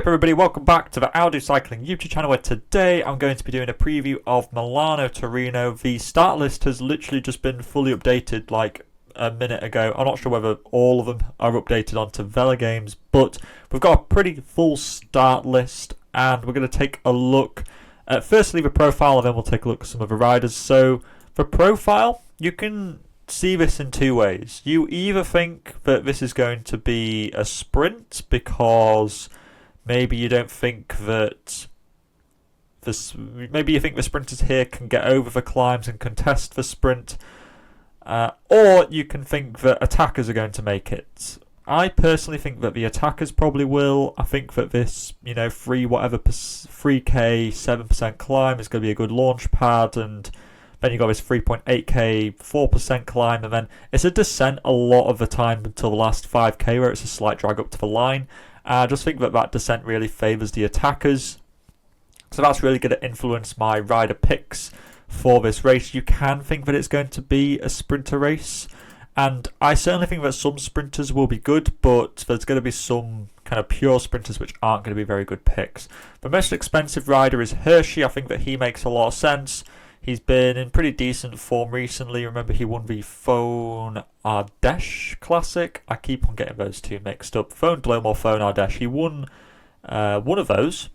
What up everybody, welcome back to the Audio Cycling YouTube channel, where today I'm going to be doing a preview of Milano Torino. The start list has literally just been fully updated like a minute ago. I'm not sure whether all of them are updated onto VELOGAMES, but we've got a pretty full start list and we're going to take a look at firstly the profile, and then we'll take a look at some of the riders. So for profile, you can see this in two ways. You either think that this is going to be a sprint because maybe you don't think that maybe you think the sprinters here can get over the climbs and contest the sprint, or you can think that attackers are going to make it. I personally think that the attackers probably will. I think that this, 3k 7% climb is going to be a good launch pad, and then you've got this 3.8k 4% climb, and then it's a descent a lot of the time until the last 5k where it's a slight drag up to the line. I just think that descent really favours the attackers. So that's really going to influence my rider picks for this race. You can think that it's going to be a sprinter race, and I certainly think that some sprinters will be good, but there's going to be some kind of pure sprinters which aren't going to be very good picks. The most expensive rider is Hershey. I think that he makes a lot of sense. He's been in pretty decent form recently. Remember, he won the Phone Ardèche Classic. I keep on getting those two mixed up. Phone Bloom or Phone Ardèche. He won one of those.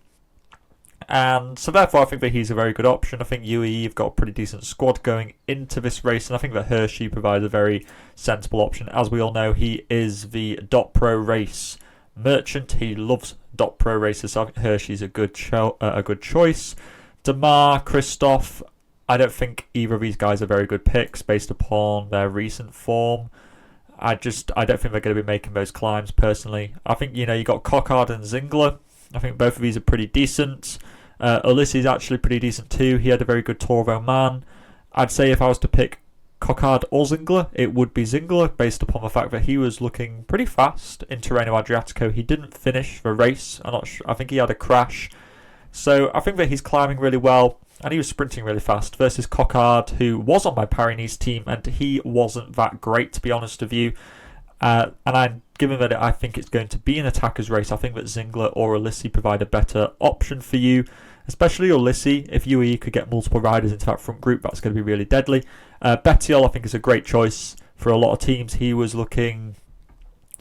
And so therefore I think that he's a very good option. I think UAE have got a pretty decent squad going into this race, and I think that Hershey provides a very sensible option. As we all know, he is the .pro race merchant. He loves .pro races, so I think Hershey's a good choice. Demar, Christoph, I don't think either of these guys are very good picks based upon their recent form. I don't think they're going to be making those climbs personally. I think, you got Cockard and Zingler. I think both of these are pretty decent. Ulysses actually pretty decent too. He had a very good Tour of Oman. I'd say if I was to pick Cockard or Zingler, it would be Zingler based upon the fact that he was looking pretty fast in Tirreno Adriatico. He didn't finish the race. I'm not sure. I think he had a crash. So I think that he's climbing really well, and he was sprinting really fast versus Cockard, who was on my Paris-Nice team, and he wasn't that great, to be honest with you. And given that I think it's going to be an attacker's race, I think that Zingler or Ulysses provide a better option for you, especially Ulysses. If UAE could get multiple riders into that front group, that's going to be really deadly. Bettiol, I think, is a great choice for a lot of teams. He was looking,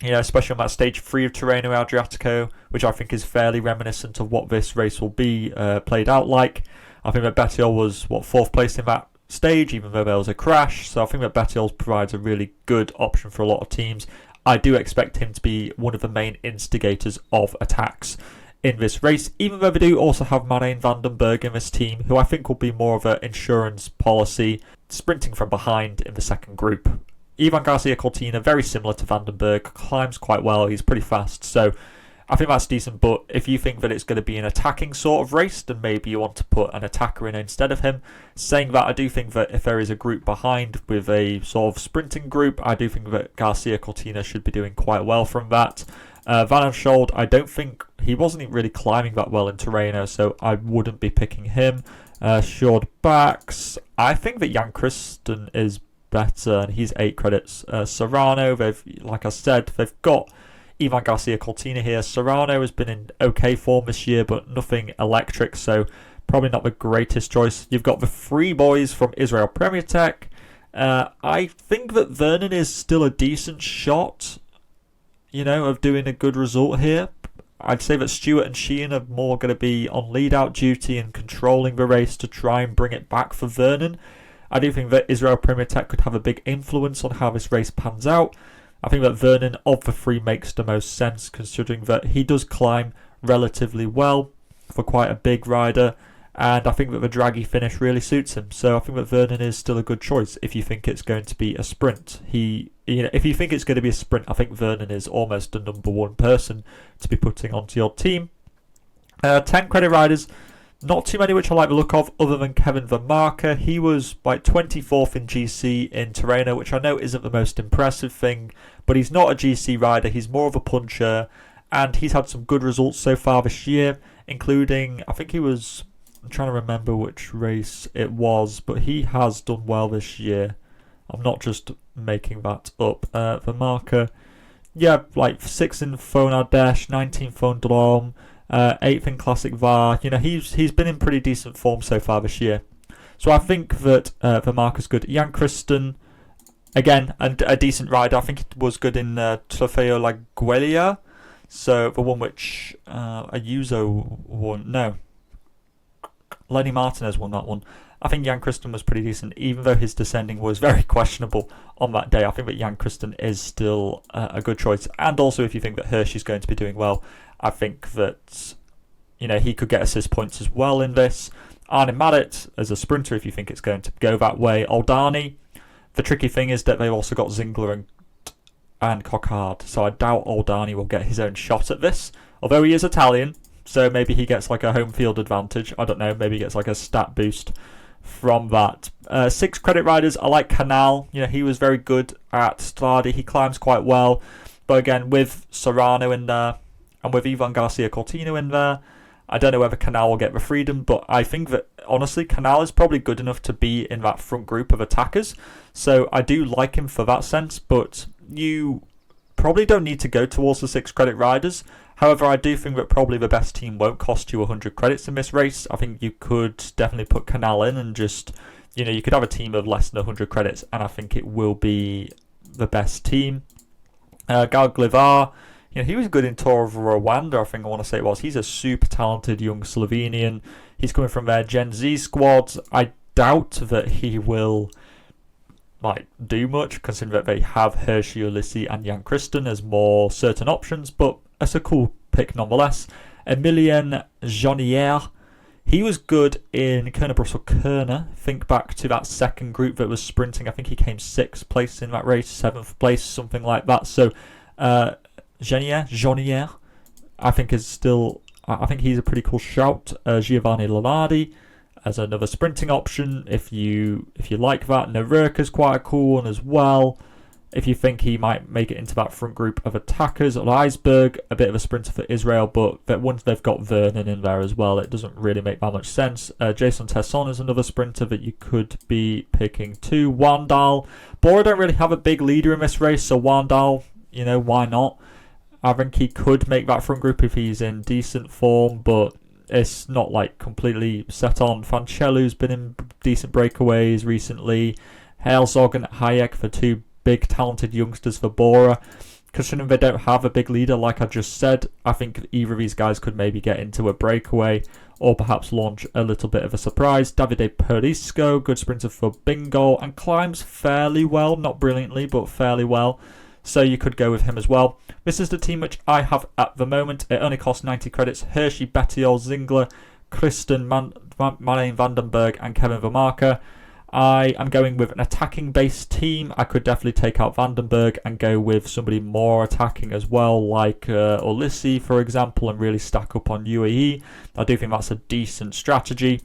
especially on that stage 3 of Tirreno Adriatico, which I think is fairly reminiscent of what this race will be played out like. I think that Bettiol was, 4th place in that stage, even though there was a crash. So I think that Bettiol provides a really good option for a lot of teams. I do expect him to be one of the main instigators of attacks in this race, even though they do also have Marijn van den Berg in this team, who I think will be more of an insurance policy, sprinting from behind in the second group. Ivan Garcia Cortina, very similar to Van den Berg, climbs quite well, he's pretty fast, so I think that's decent. But if you think that it's going to be an attacking sort of race, then maybe you want to put an attacker in instead of him. Saying that, I do think that if there is a group behind with a sort of sprinting group, I do think that Garcia Cortina should be doing quite well from that. Van Aanschold, I don't think, he wasn't really climbing that well in Tirreno, so I wouldn't be picking him. Short backs, I think that Jan Christen is better, and he's 8 credits. Serrano, like I said, they've got Ivan Garcia Cortina here. Serrano has been in okay form this year, but nothing electric, so probably not the greatest choice. You've got the 3 boys from Israel Premier Tech. I think that Vernon is still a decent shot, of doing a good result here. I'd say that Stewart and Sheehan are more going to be on lead-out duty and controlling the race to try and bring it back for Vernon. I do think that Israel Premier Tech could have a big influence on how this race pans out. I think that Vernon of the 3 makes the most sense, considering that he does climb relatively well for quite a big rider, and I think that the draggy finish really suits him. So I think that Vernon is still a good choice if you think it's going to be a sprint. If you think it's going to be a sprint, I think Vernon is almost the number 1 person to be putting onto your team. 10 credit riders. Not too many which I like the look of, other than Kevin Vermarker. He was 24th in GC in Tirreno, which I know isn't the most impressive thing, but he's not a GC rider, he's more of a puncher, and he's had some good results so far this year, including, I'm trying to remember which race it was, but he has done well this year. I'm not just making that up. Vermarker, 6th in Phone Ardèche, 19th Phone Drôme, 8th in Classic VAR. You know, he's been in pretty decent form so far this year. So I think that the mark is good. Jan Kristen, again, a decent rider. I think it was good in Trofeo La Guelia. So the one which Ayuso won. No. Lenny Martinez won that one. I think Jan Kristen was pretty decent, even though his descending was very questionable on that day. I think that Jan Kristen is still a good choice. And also, if you think that Hershey's going to be doing well, I think that, you know, he could get assist points as well in this. Arne Marit as a sprinter, if you think it's going to go that way. Oldani, the tricky thing is that they've also got Zingler and Coquard, so I doubt Oldani will get his own shot at this. Although he is Italian, so maybe he gets like a home field advantage. I don't know, maybe he gets like a stat boost from that. 6 credit riders, I like Canal. You know, he was very good at Strade. He climbs quite well. But again, with Serrano in there, and with Ivan Garcia Cortino in there, I don't know whether Canal will get the freedom, but I think that, honestly, Canal is probably good enough to be in that front group of attackers. So I do like him for that sense, but you probably don't need to go towards the 6 credit riders. However, I do think that probably the best team won't cost you 100 credits in this race. I think you could definitely put Canal in and just, you know, you could have a team of less than 100 credits, and I think it will be the best team. Gal Glivar, you know, he was good in Tour of Rwanda, I think I want to say it was. He's a super talented young Slovenian. He's coming from their Gen Z squad. I doubt that he will do much, considering that they have Hershey, Ulissi and Jan Kristen as more certain options, but it's a cool pick nonetheless. Emilien Jonier, he was good in Kerner Brussels Kerner. Think back to that second group that was sprinting. I think he came 6th place in that race, 7th place, something like that. So Jonier, I think I think he's a pretty cool shout. Giovanni Lonardi as another sprinting option, if you like that. Nerurka's quite a cool one as well, if you think he might make it into that front group of attackers. Reisberg, a bit of a sprinter for Israel, but that once they've got Vernon in there as well, it doesn't really make that much sense. Jason Tesson is another sprinter that you could be picking too. Wandal, Bora don't really have a big leader in this race, so Wandal, you know, why not? I think he could make that front group if he's in decent form, but it's not like completely set on. Fancellu's been in decent breakaways recently. Herzog and Hayek for 2 big talented youngsters for Bora. Considering they don't have a big leader, like I just said, I think either of these guys could maybe get into a breakaway or perhaps launch a little bit of a surprise. Davide Perisco, good sprinter for Bingo, and climbs fairly well, not brilliantly, but fairly well. So you could go with him as well. This is the team which I have at the moment. It only costs 90 credits. Hershey, Bettiol, Zingler, Kristen, Marlene Vandenberg and Kevin Vermarker. I am going with an attacking-based team. I could definitely take out Vandenberg and go with somebody more attacking as well, like Ulissi, for example, and really stack up on UAE. I do think that's a decent strategy.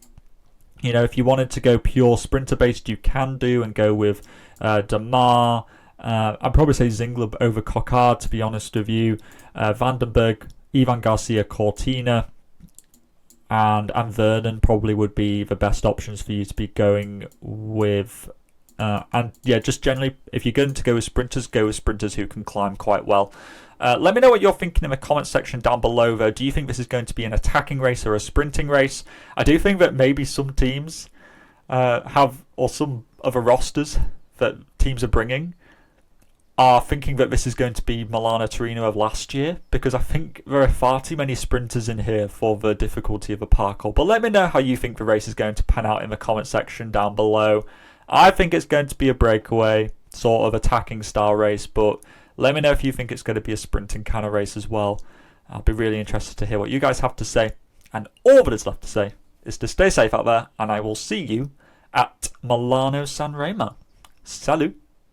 You know, if you wanted to go pure sprinter-based, you can do and go with Damar. I'd probably say Zingler over Coquard, to be honest with you. Vandenberg, Ivan Garcia Cortina, and Vernon probably would be the best options for you to be going with. And yeah, just generally, if you're going to go with sprinters who can climb quite well. Let me know what you're thinking in the comment section down below, though. Do you think this is going to be an attacking race or a sprinting race? I do think that maybe some teams or some other rosters that teams are bringing are thinking that this is going to be Milano Torino of last year, because I think there are far too many sprinters in here for the difficulty of a parkour. But let me know how you think the race is going to pan out in the comment section down below. I think it's going to be a breakaway, sort of attacking style race, but let me know if you think it's going to be a sprinting kind of race as well. I'll be really interested to hear what you guys have to say. And all that is left to say is to stay safe out there, and I will see you at Milano Sanremo. Salut!